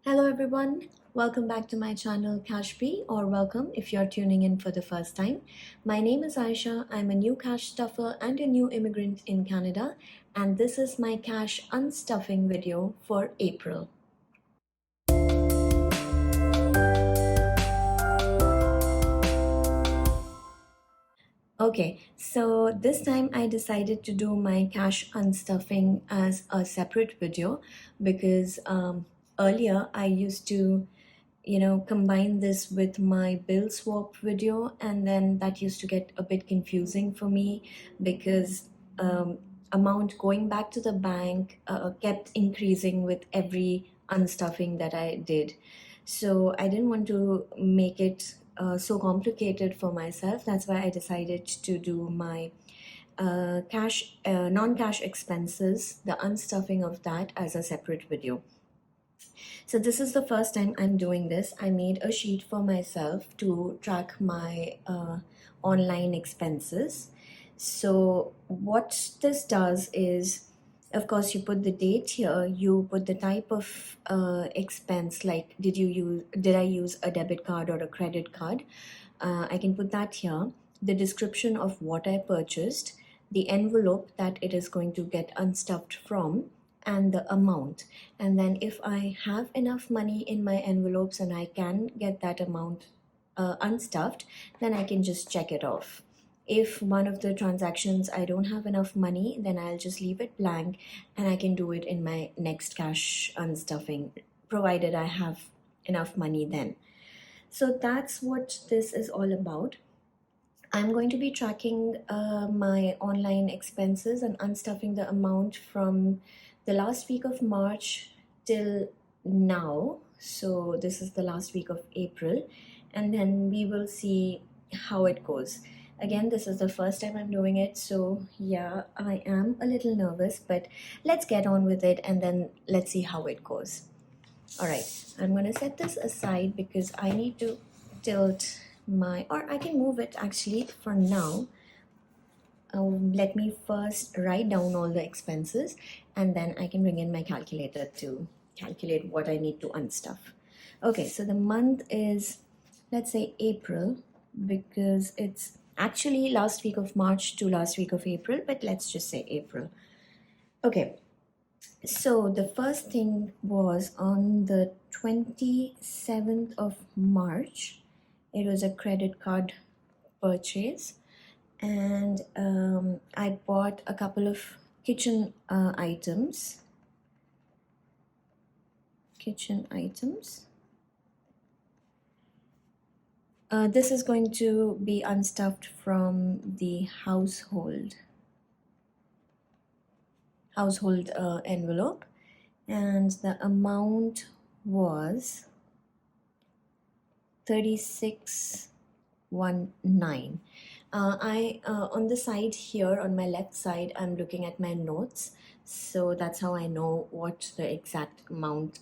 Hello everyone, welcome back to my channel CashBee, or welcome if you're tuning in for the first time. My name is Aisha. I'm a new cash stuffer and a new immigrant in Canada, and this is my cash unstuffing video for April. Okay, so this time I decided to do my cash unstuffing as a separate video because earlier I used to combine this with my bill swap video, and then that used to get a bit confusing for me because amount going back to the bank kept increasing with every unstuffing that I did. So I didn't want to make it so complicated for myself. That's why I decided to do my non-cash expenses, the unstuffing of that, as a separate video. So this is the first time I'm doing this. I made a sheet for myself to track my online expenses. So what this does is, of course, you put the date here, you put the type of expense, like did I use a debit card or a credit card? I can put that here. The description of what I purchased, the envelope that it is going to get unstuffed from, and the amount. And then if I have enough money in my envelopes and I can get that amount unstuffed, then I can just check it off. If one of the transactions I don't have enough money, then I'll just leave it blank and I can do it in my next cash unstuffing, provided I have enough money then. So that's what this is all about. I'm going to be tracking my online expenses and unstuffing the amount from the last week of March till now. So, this is the last week of April, and then we will see how it goes. Again, this is the first time I'm doing it, so yeah, I am a little nervous, but let's get on with it and then let's see how it goes. All right, I'm going to set this aside because I need to tilt or I can move it actually for now. Let me first write down all the expenses and then I can bring in my calculator to calculate what I need to unstuff. Okay, so the month is, let's say, April, because it's actually last week of March to last week of April, but let's just say April. Okay, so the first thing was on the 27th of March. It was a credit card purchase, and I bought a couple of kitchen items. This is going to be unstuffed from the household envelope, and the amount was 3619. I on the side here, on my left side, I'm looking at my notes, so that's how I know what the exact amounts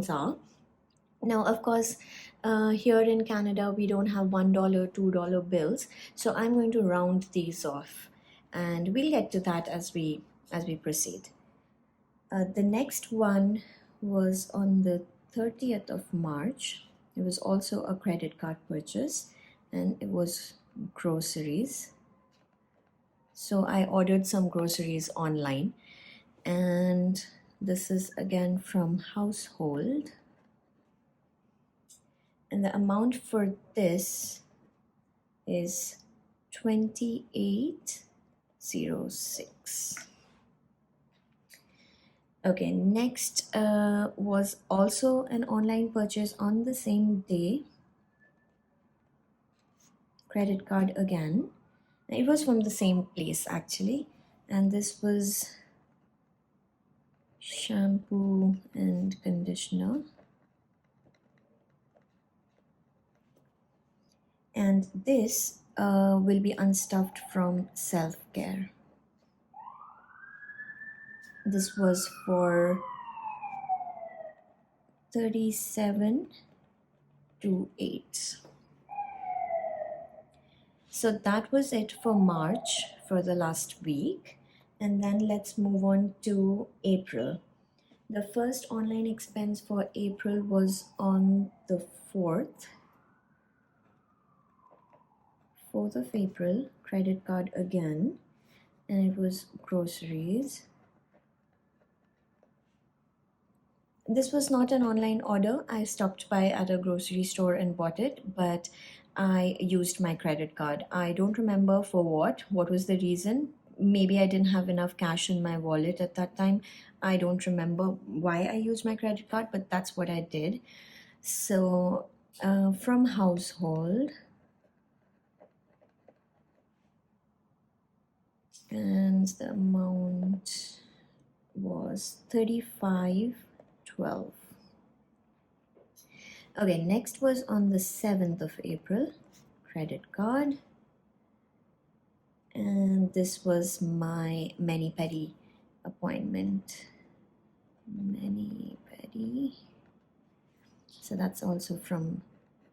are. Now, of course, here in Canada, we don't have $1, $2 bills, so I'm going to round these off, and we'll get to that as we proceed. The next one was on the 30th of March. It was also a credit card purchase, and it was groceries. So I ordered some groceries online, and this is again from household. And the amount for this is 2806. Okay, next was also an online purchase on the same day. Credit card again. It was from the same place actually, and this was shampoo and conditioner. And this will be unstuffed from self-care. This was for 3728. So that was it for March, for the last week. And then let's move on to April. The first online expense for April was on the 4th of April, credit card again, and it was groceries. This was not an online order. I stopped by at a grocery store and bought it, but I used my credit card. I don't remember for what was the reason. Maybe I didn't have enough cash in my wallet at that time. I don't remember why I used my credit card, but that's what I did. So, from household, and the amount was 35.12. Okay, next was on the 7th of April, credit card, and this was my mani-pedi appointment. Mani-pedi. So that's also from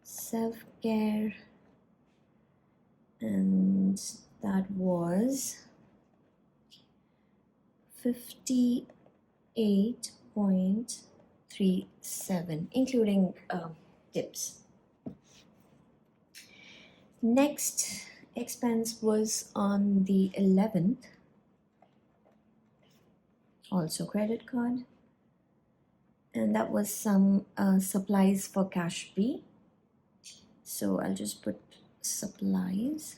self-care, and that was 58.37, including tips. Next expense was on the 11th, also credit card, and that was some supplies for CashBee. So I'll just put supplies,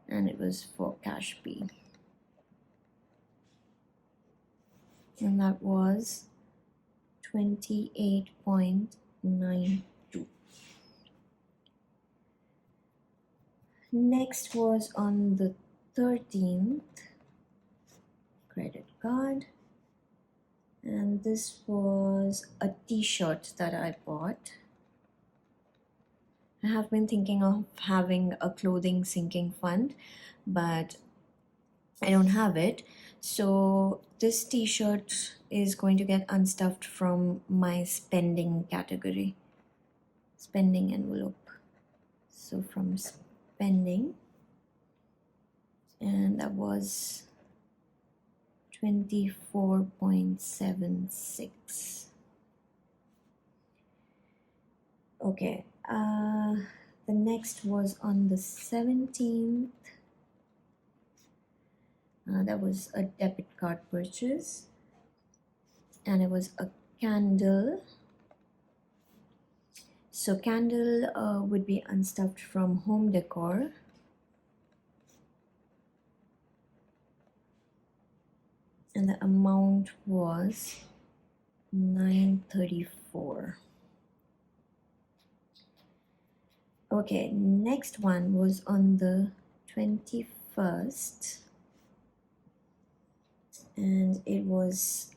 and it was for CashBee, and that was 28.92. Next was on the 13th, credit card, and this was a t-shirt that I bought. I have been thinking of having a clothing sinking fund, but I don't have it. So this t-shirt is going to get unstuffed from my spending category, spending envelope. So from spending, and that was 24.76. Okay, the next was on the 17th. That was a debit card purchase, and it was a candle. So candle would be unstuffed from home decor. And the amount was 934. Okay, next one was on the 21st, and it was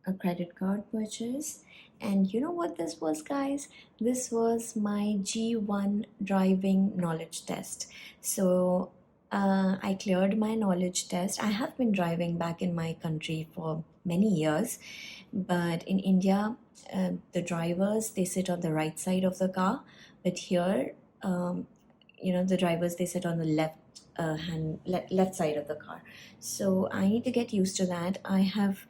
a credit card purchase. And you know what this was, guys? This was my G1 driving knowledge test. So I cleared my knowledge test. I have been driving back in my country for many years, but in India, the drivers, they sit on the right side of the car, but here, the drivers, they sit on the left side of the car. So I need to get used to that. I have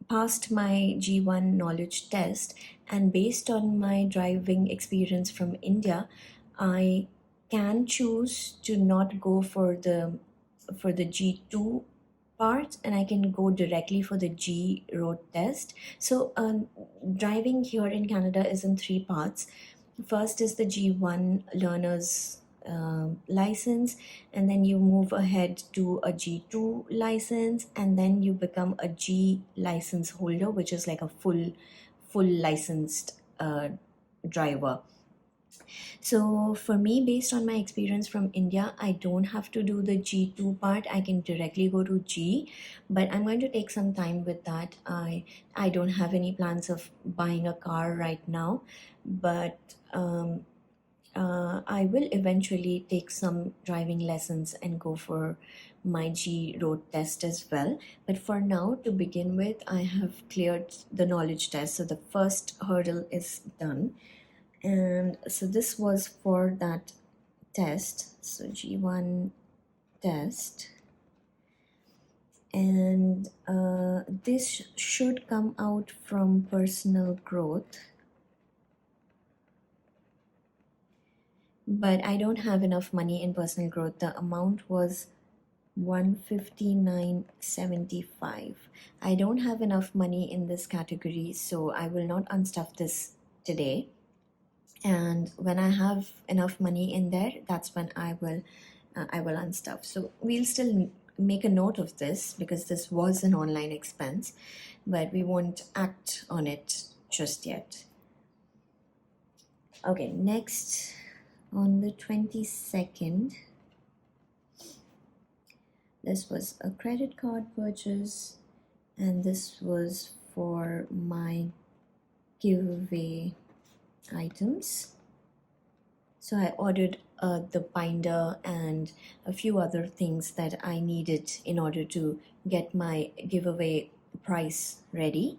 passed my G1 knowledge test, and based on my driving experience from India, I can choose to not go for the G2 part, and I can go directly for the G road test. So driving here in Canada is in three parts. First is the G1 learner's license, and then you move ahead to a G2 license, and then you become a G license holder, which is like a full licensed driver. So for me, based on my experience from India, I don't have to do the G2 part. I can directly go to G, but I'm going to take some time with that. I don't have any plans of buying a car right now, but I will eventually take some driving lessons and go for my G road test as well. But for now, to begin with, I have cleared the knowledge test. So the first hurdle is done. And so this was for that test. So G1 test. and this should come out from personal growth, but I don't have enough money in personal growth. The amount was 159.75. I don't have enough money in this category, so I will not unstuff this today. And when I have enough money in there, that's when I will unstuff. So we'll still make a note of this because this was an online expense, but we won't act on it just yet. Okay, next, on the 22nd, this was a credit card purchase, and this was for my giveaway items. So I ordered the binder and a few other things that I needed in order to get my giveaway price ready.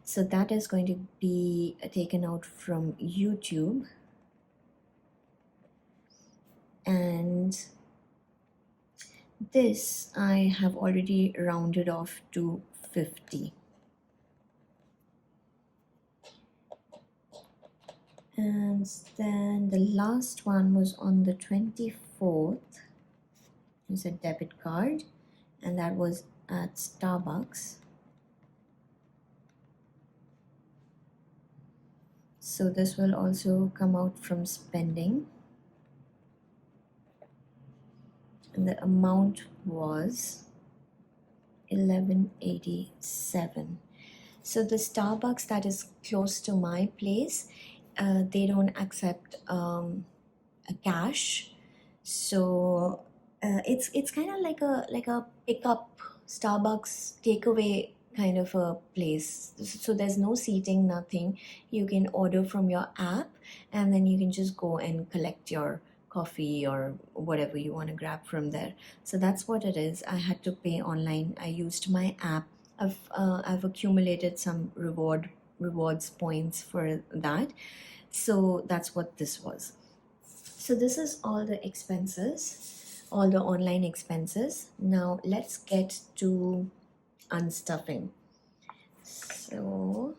So that is going to be taken out from YouTube, and this I have already rounded off to 50. And then the last one was on the 24th. It's a debit card, and that was at Starbucks. So this will also come out from spending, and the amount was $11.87. So the Starbucks that is close to my place, they don't accept a cash, so it's kind of like a pickup Starbucks takeaway kind of a place. So there's no seating, nothing. You can order from your app, and then you can just go and collect your coffee or whatever you want to grab from there. So that's what it is. I had to pay online. I used my app. I've accumulated some rewards points for that. So that's what this was. So this is all the expenses, all the online expenses. Now let's get to unstuffing. So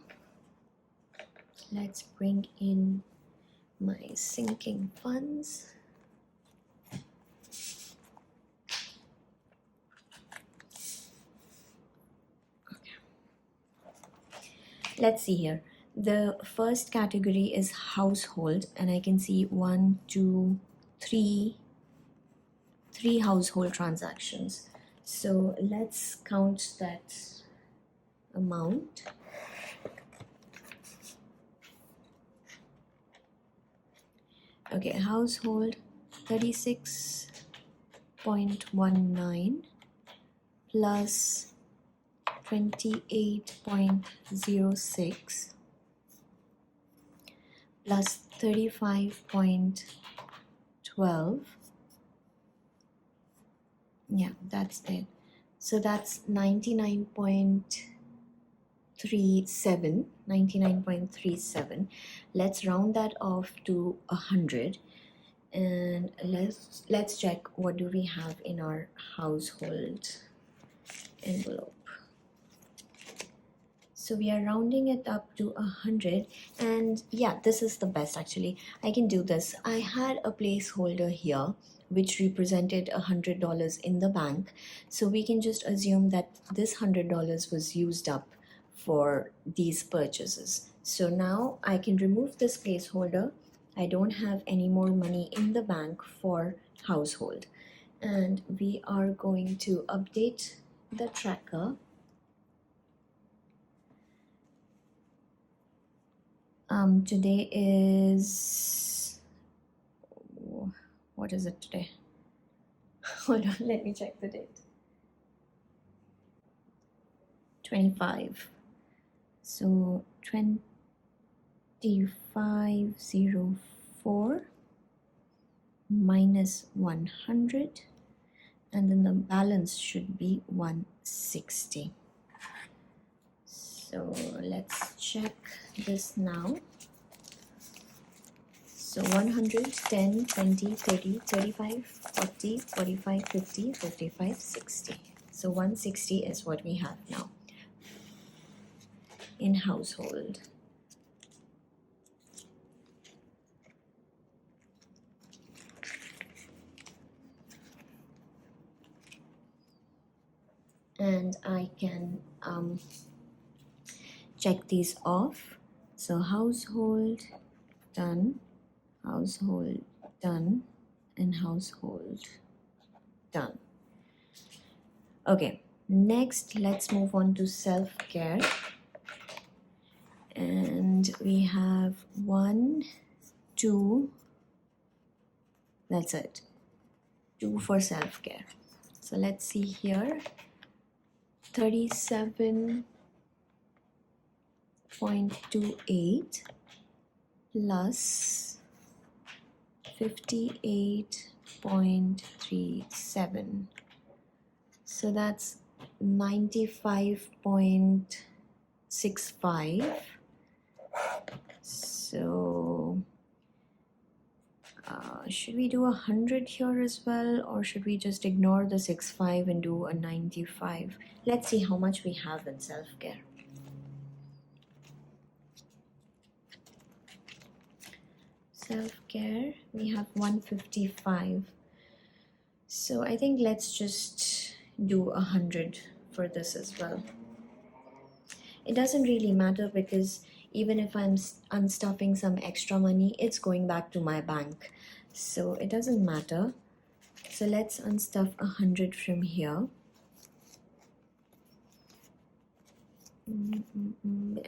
let's bring in my sinking funds. Let's see here. The first category is household, and I can see three household transactions. So let's count that amount. Okay, household 36.19 plus 28.06 plus 35.12. Yeah, that's it. So that's 99.37. Let's round that off to 100, and let's check what do we have in our household envelope. So we are rounding it up to 100, and yeah, this is the best actually. I can do this. I had a placeholder here which represented $100 in the bank, so we can just assume that this $100 was used up for these purchases. So now I can remove this placeholder. I don't have any more money in the bank for household, and we are going to update the tracker. Today is, what is it today? Hold on, let me check the date. 25. So 2504 minus 100, and then the balance should be 160. So let's check this now. So 100, 10, 20, 30, 35, 40, 45, 50, 55, 60. So 160 is what we have now in household. And I can check these off. So household done, household done, and household done. Okay, next let's move on to self-care. And we have 1, 2, that's it, 2 for self-care. So let's see here, 37.28 plus 58.37. So that's 95.65. So should we do 100 here as well, or should we just ignore the 65 and do a 95? Let's see how much we have in self-care. Self-care, we have 155. So I think let's just do 100 for this as well. It doesn't really matter because even if I'm unstuffing some extra money, it's going back to my bank. So it doesn't matter. So let's unstuff 100 from here.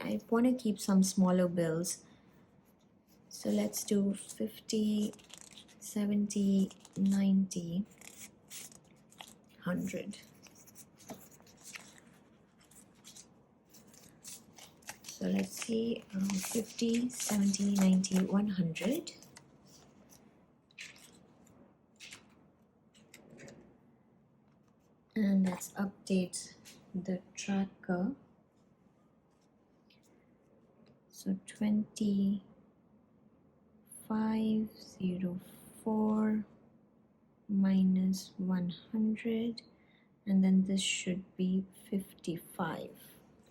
I want to keep some smaller bills. So let's do 50, 70, 90, 100. So let's see, 50, 70, 90, 100. And let's update the tracker. So 2504 minus 100, and then this should be 55.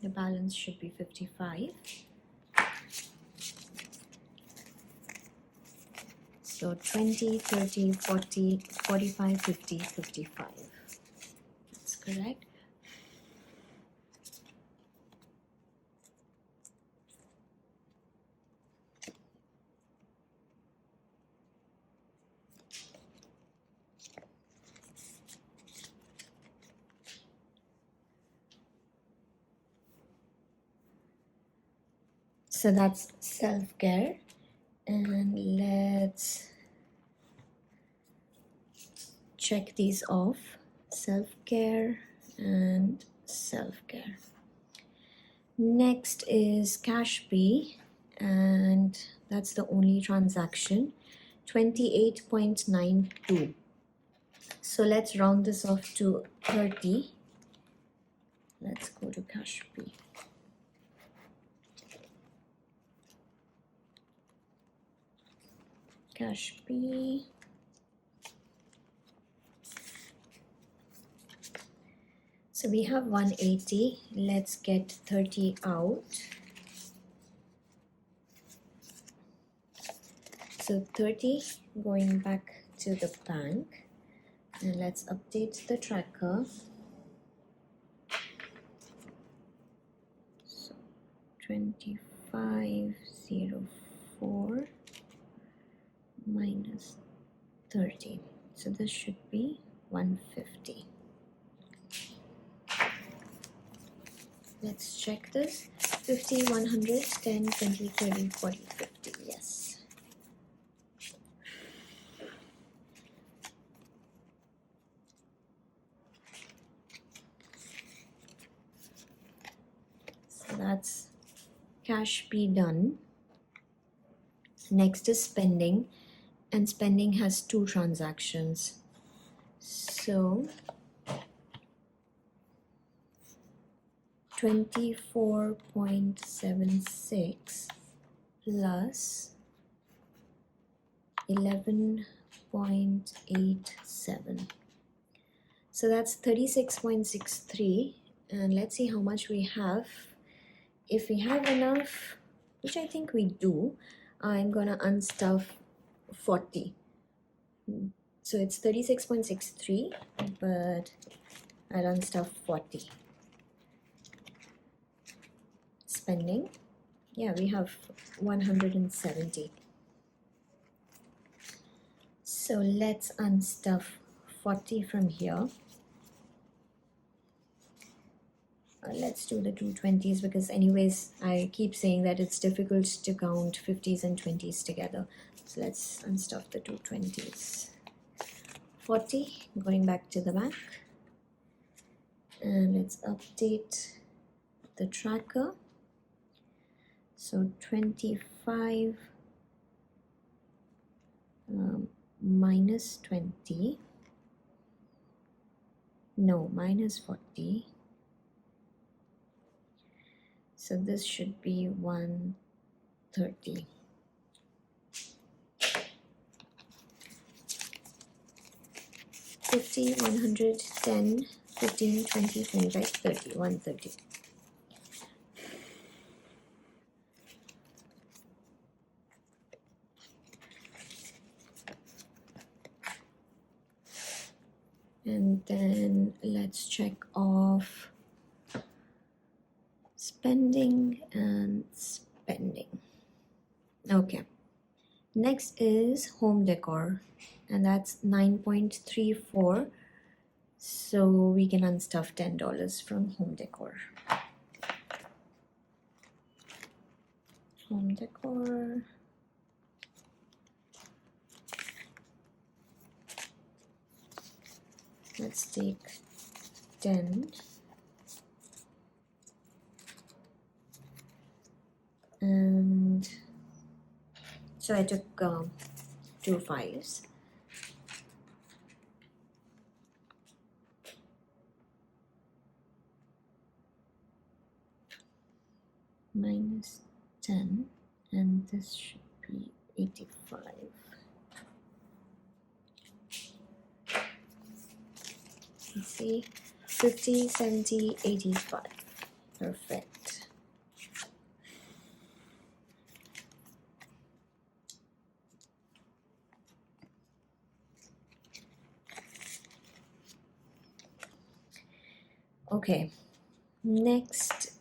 The balance should be 55. So 20, 30, 40, 45, 50, 55. That's correct. So that's self-care. And let's check these off. Self-care and self-care. Next is CashBee, and that's the only transaction, 28.92. So let's round this off to 30. Let's go to CashBee. CashBee. So we have 180. Let's get 30 out. So 30 going back to the bank. And let's update the tracker. So 2504 minus 30. So this should be 150. Let's check this. 50, 100, 10, 20, 30, 40, 50. Yes. So that's CashBee done. Next is spending, and spending has 2 transactions. So 24.76 plus 11.87. So that's 36.63, and let's see how much we have. If we have enough, which I think we do, I'm gonna unstuff 40. So it's 36.63, but I'll unstuff 40. Spending, yeah, we have 170. So let's unstuff 40 from here. Let's do the 220s, because anyways I keep saying that it's difficult to count 50s and 20s together. So let's unstuff the 220s. 40, going back to the back, and let's update the tracker. So 25 minus 20, no, minus 40. So this should be 130. $50, $100, $10, $15, $20, $25, $30, $130. And then let's check off spending and spending. Okay, next is home decor, and that's 9.34. So we can unstuff $10 from home decor. Home decor. Let's take 10. And so I took 2 5s. Minus 10, and this should be 85. Let's see, 50, 70, 85. Perfect. Okay, next,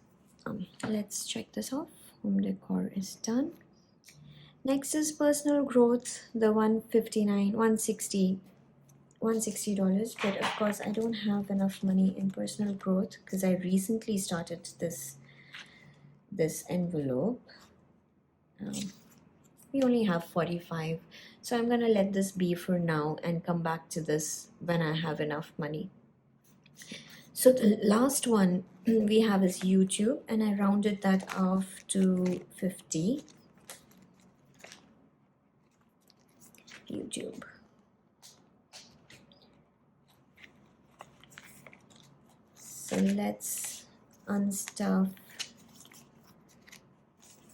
let's check this off. Home decor is done. Next is personal growth, the 159, 160, $160, but of course I don't have enough money in personal growth because I recently started this envelope. We only have 45, so I'm gonna let this be for now and come back to this when I have enough money. So the last one we have is YouTube, and I rounded that off to 50. YouTube. So let's unstuff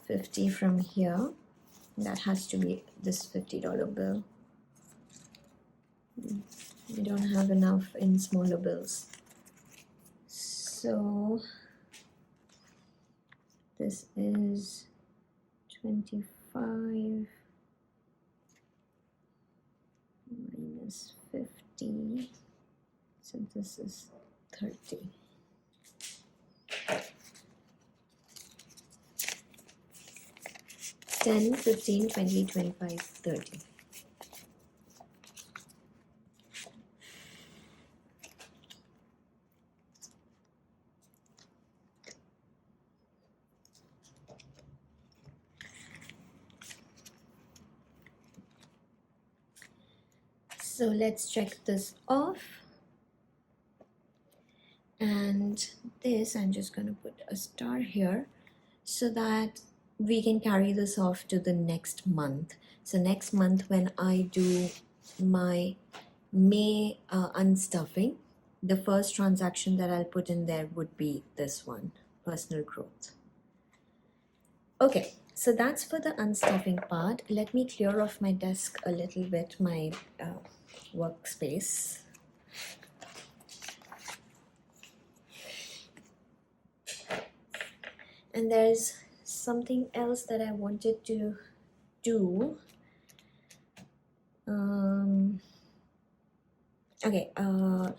50 from here. That has to be this $50 bill. We don't have enough in smaller bills. So this is 25 minus 50. So this is 30. $10, $15, $20, $25, $30. So let's check this off. And this, I'm just going to put a star here so that we can carry this off to the next month. So next month when I do my May unstuffing, the first transaction that I'll put in there would be this one, personal growth. Okay, so that's for the unstuffing part. Let me clear off my desk a little bit, my workspace. And there's something else that I wanted to do. Okay,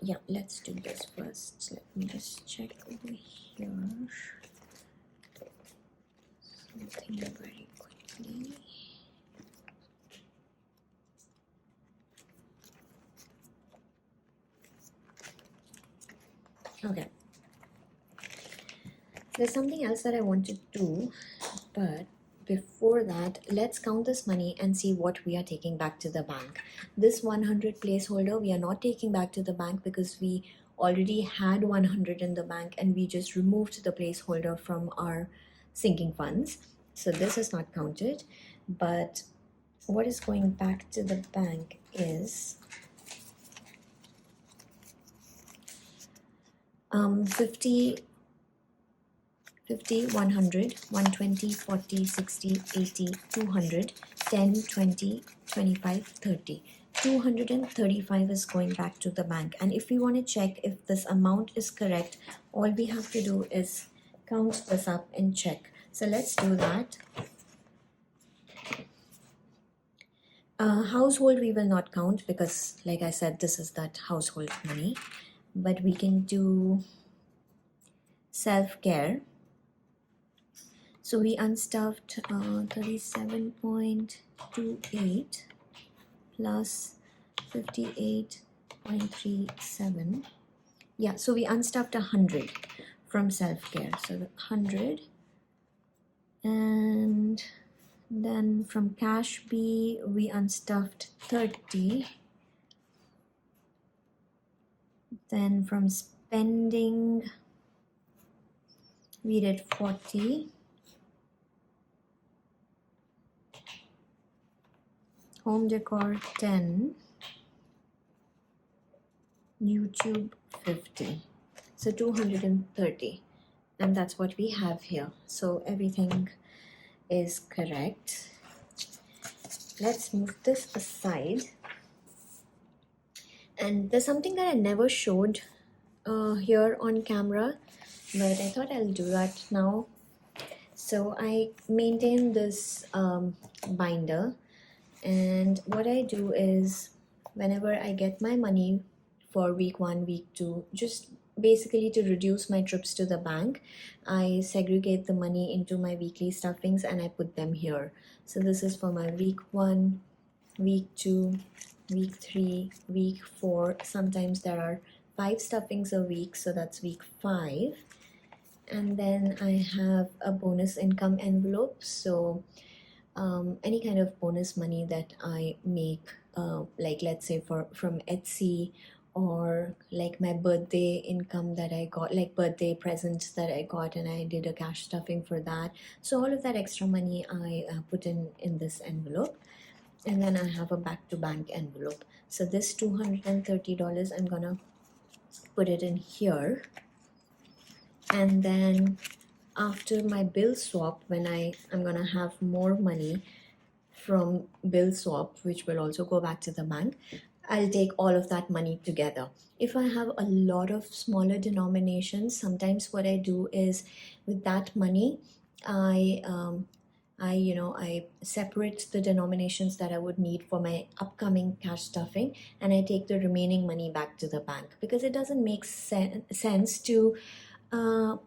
yeah, let's do this first. Let me just check over here something very quickly. Okay, there's something else that I want to do, but before that, let's count this money and see what we are taking back to the bank. This 100 placeholder, we are not taking back to the bank because we already had 100 in the bank and we just removed the placeholder from our sinking funds. So this is not counted, but what is going back to the bank is 50, 100, 120, 40, 60, 80, 200, 10, 20, 25, 30. 235 is going back to the bank. And if we want to check if this amount is correct, all we have to do is count this up and check. So let's do that. Household we will not count because, like I said, this is that household money. But we can do self-care. So we unstuffed 37.28 plus 58.37. Yeah, so we unstuffed 100 from self-care. So 100. And then from CashBee, we unstuffed 30. Then from spending, we did 40. Home decor 10, YouTube 50, so 230, and that's what we have here. So everything is correct. Let's move this aside. And there's something that I never showed here on camera, but I thought I'll do that now. So I maintain this binder. And what I do is whenever I get my money for week 1, week 2, just basically to reduce my trips to the bank, I segregate the money into my weekly stuffings and I put them here. So this is for my week 1, week 2, week 3, week 4. Sometimes there are 5 stuffings a week, so that's week 5. And then I have a bonus income envelope. So any kind of bonus money that I make, like let's say from Etsy, or like my birthday income that I got, like birthday presents that I got, and I did a cash stuffing for that. So all of that extra money I put in this envelope, and then I have a back to bank envelope. So this $230, I'm gonna put it in here, and then after my bill swap, when I'm gonna have more money from bill swap, which will also go back to the bank, I'll take all of that money together. If I have a lot of smaller denominations, sometimes what I do is with that money, I separate the denominations that I would need for my upcoming cash stuffing, and I take the remaining money back to the bank, because it doesn't make sense to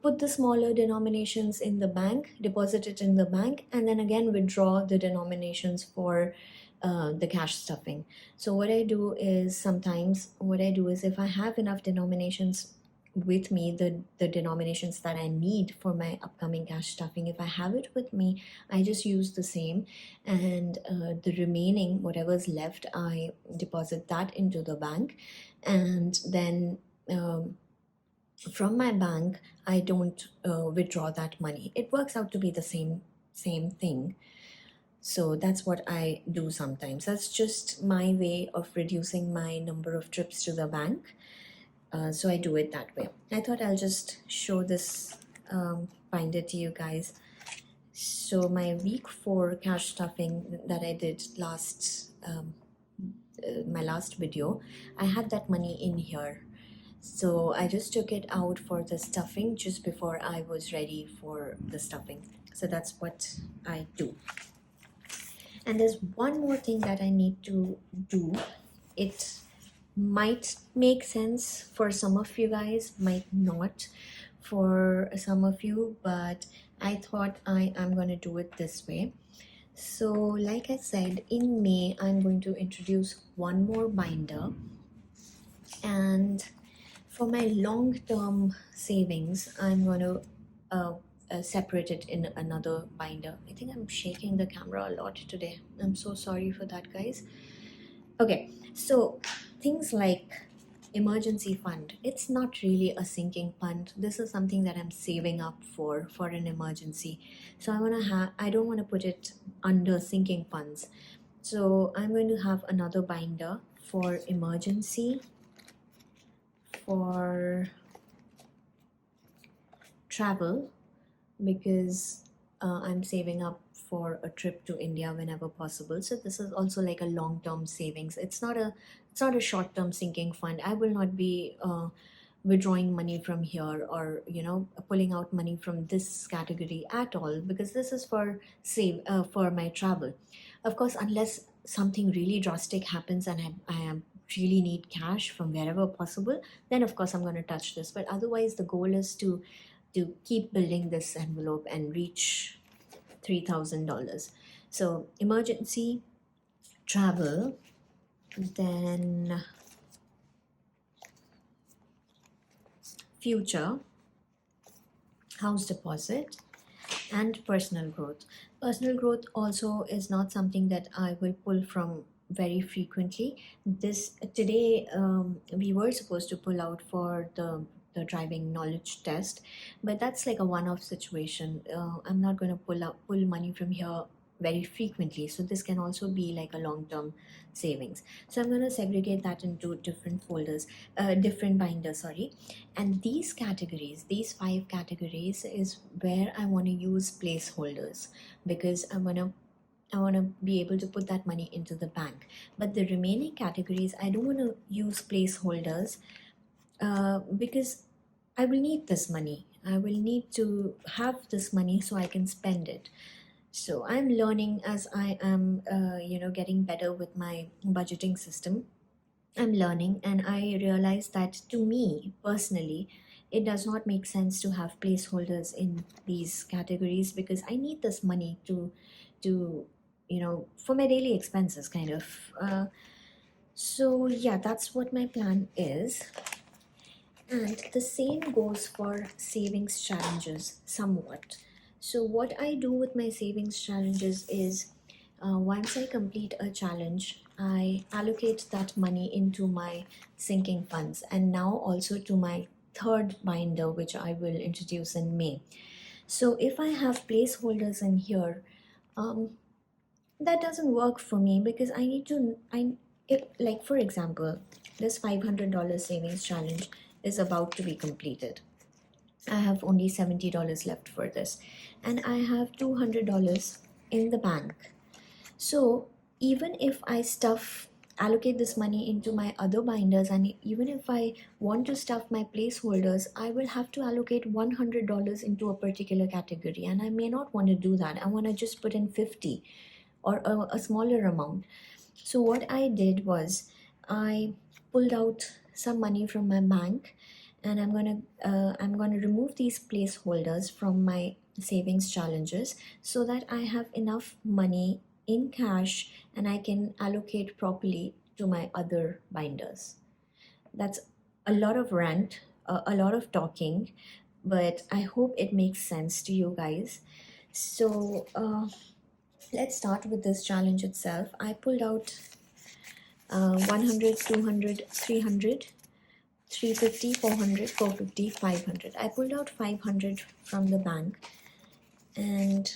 put the smaller denominations in the bank, deposit it in the bank, and then again withdraw the denominations for the cash stuffing. So what I do is if I have enough denominations with me, the denominations that I need for my upcoming cash stuffing, if I have it with me, I just use the same, and the remaining, whatever's left, I deposit that into the bank, and then from my bank I don't withdraw that money. It works out to be the same thing. So that's what I do sometimes. That's just my way of reducing my number of trips to the bank. So I do it that way. I thought I'll just show this binder to you guys. So my week 4 cash stuffing that I did my last video, I had that money in here. So I just took it out for the stuffing just before I was ready for the stuffing. So that's what I do. And there's one more thing that I need to do. It might make sense for some of you guys, might not for some of you, but I thought I am going to do it this way. So like I said, in May I'm going to introduce one more binder, and for my long-term savings I'm going to separate it in another binder. I think I'm shaking the camera a lot today. I'm so sorry for that, guys. Okay, so things like emergency fund, it's not really a sinking fund. This is something that I'm saving up for an emergency. So I don't want to put it under sinking funds. So I'm going to have another binder for emergency, for travel, because I'm saving up for a trip to India whenever possible. So this is also like a long-term savings. It's not a short-term sinking fund. I will not be withdrawing money from here, or pulling out money from this category at all, because this is for my travel. Of course, unless something really drastic happens and I really need cash from wherever possible, then of course I'm going to touch this. But otherwise, the goal is to keep building this envelope and reach $3,000. So emergency, travel, then future, house deposit, and personal growth. Personal growth also is not something that I will pull from very frequently. This today, we were supposed to pull out for the driving knowledge test, but that's like a one-off situation. I'm not going to pull money from here very frequently, so this can also be like a long-term savings. So I'm going to segregate that into different folders, different binders, sorry. And these 5 categories is where I want to use placeholders, because I want to be able to put that money into the bank. But the remaining categories, I don't want to use placeholders, because I will need this money. I will need to have this money so I can spend it. So I'm learning as I am, getting better with my budgeting system. I'm learning, and I realize that to me personally, it does not make sense to have placeholders in these categories, because I need this money to for my daily expenses, kind of. So yeah, that's what my plan is. And the same goes for savings challenges somewhat. So, what I do with my savings challenges is, once I complete a challenge, I allocate that money into my sinking funds, and now also to my third binder, which I will introduce in May. So, if I have placeholders in here, um, that doesn't work for me, because I need to, like for example, this $500 savings challenge is about to be completed. I have only $70 left for this, and I have $200 in the bank. So even if I allocate this money into my other binders, and even if I want to stuff my placeholders, I will have to allocate $100 into a particular category, and I may not want to do that. I want to just put in 50 or a smaller amount. So what I did was, I pulled out some money from my bank, and I'm gonna remove these placeholders from my savings challenges, so that I have enough money in cash and I can allocate properly to my other binders. That's a lot of rant, a lot of talking, but I hope it makes sense to you guys. So let's start with this challenge itself. I pulled out 100, 200, 300, 350, 400, 450, 500. I pulled out 500 from the bank, and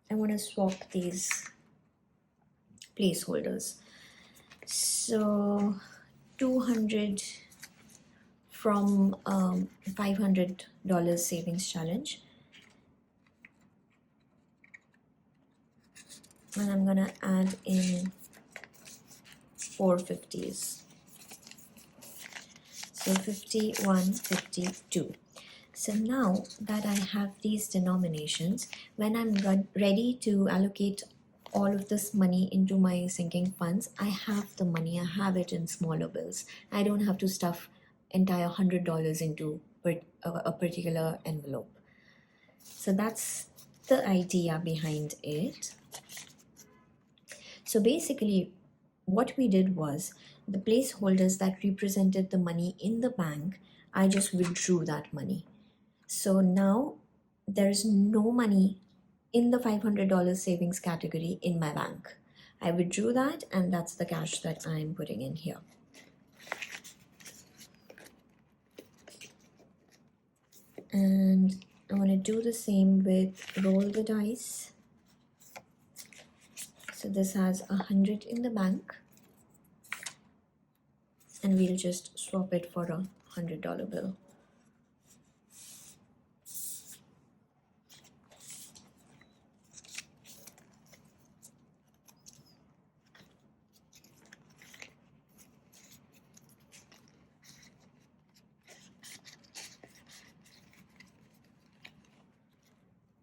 I want to swap these placeholders. So 200 from $500 savings challenge, and I'm gonna add in 450s. So 5152. So now that I have these denominations, when I'm ready to allocate all of this money into my sinking funds, I have the money, I have it in smaller bills. I don't have to stuff entire $100 into a particular envelope. So that's the idea behind it. So basically, what we did was the placeholders that represented the money in the bank, I just withdrew that money. So now there's no money in the $500 savings category in my bank. I withdrew that, and that's the cash that I'm putting in here. And I want to do the same with roll the dice. So this has 100 in the bank, and we'll just swap it for a $100 bill.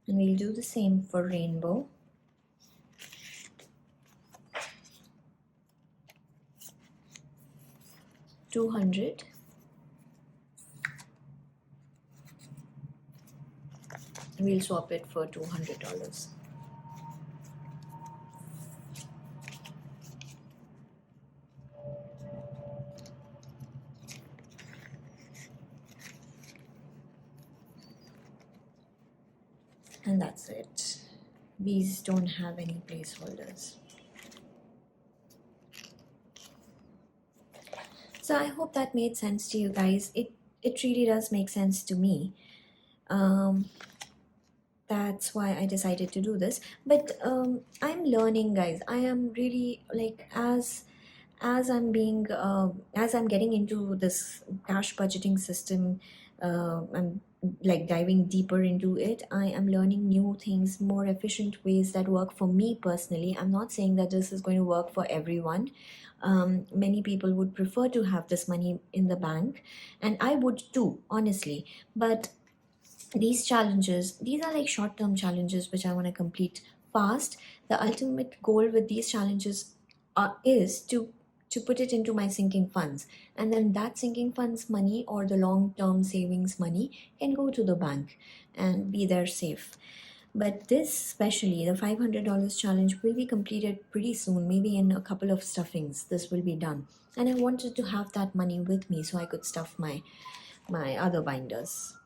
And we'll do the same for rainbow. $200. We'll swap it for $200. And that's it. These don't have any placeholders. So I hope that made sense to you guys. It really does make sense to me. That's why I decided to do this. But I'm learning, guys. I am really like as I'm being as I'm getting into this cash budgeting system. I'm like diving deeper into it. I am learning new things, more efficient ways that work for me personally. I'm not saying that this is going to work for everyone. Many people would prefer to have this money in the bank, and I would too, honestly. But these challenges, these are like short-term challenges which I want to complete fast. The ultimate goal with these challenges is to put it into my sinking funds, and then that sinking funds money or the long-term savings money can go to the bank and be there safe. But this, especially the $500 challenge, will be completed pretty soon, maybe in a couple of stuffings this will be done. And I wanted to have that money with me so I could stuff my other binders.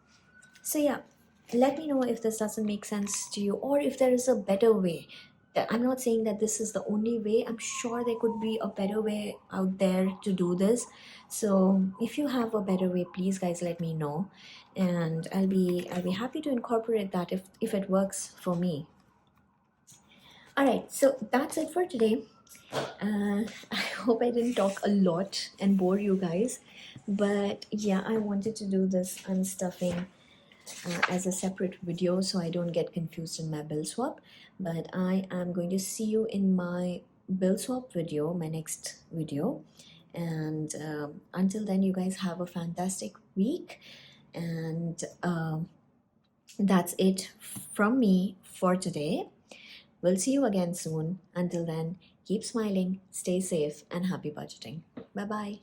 So yeah, let me know if this doesn't make sense to you, or if there is a better way. I'm not saying that this is the only way. I'm sure there could be a better way out there to do this. So if you have a better way, please guys let me know, and I'll be happy to incorporate that if it works for me. All right, so that's it for today. I hope I didn't talk a lot and bore you guys, but yeah, I wanted to do this unstuffing as a separate video so I don't get confused in my bill swap. But I am going to see you in my bill swap video, my next video. And until then, you guys have a fantastic week. And that's it from me for today. We'll see you again soon. Until then, keep smiling, stay safe, and happy budgeting. Bye bye.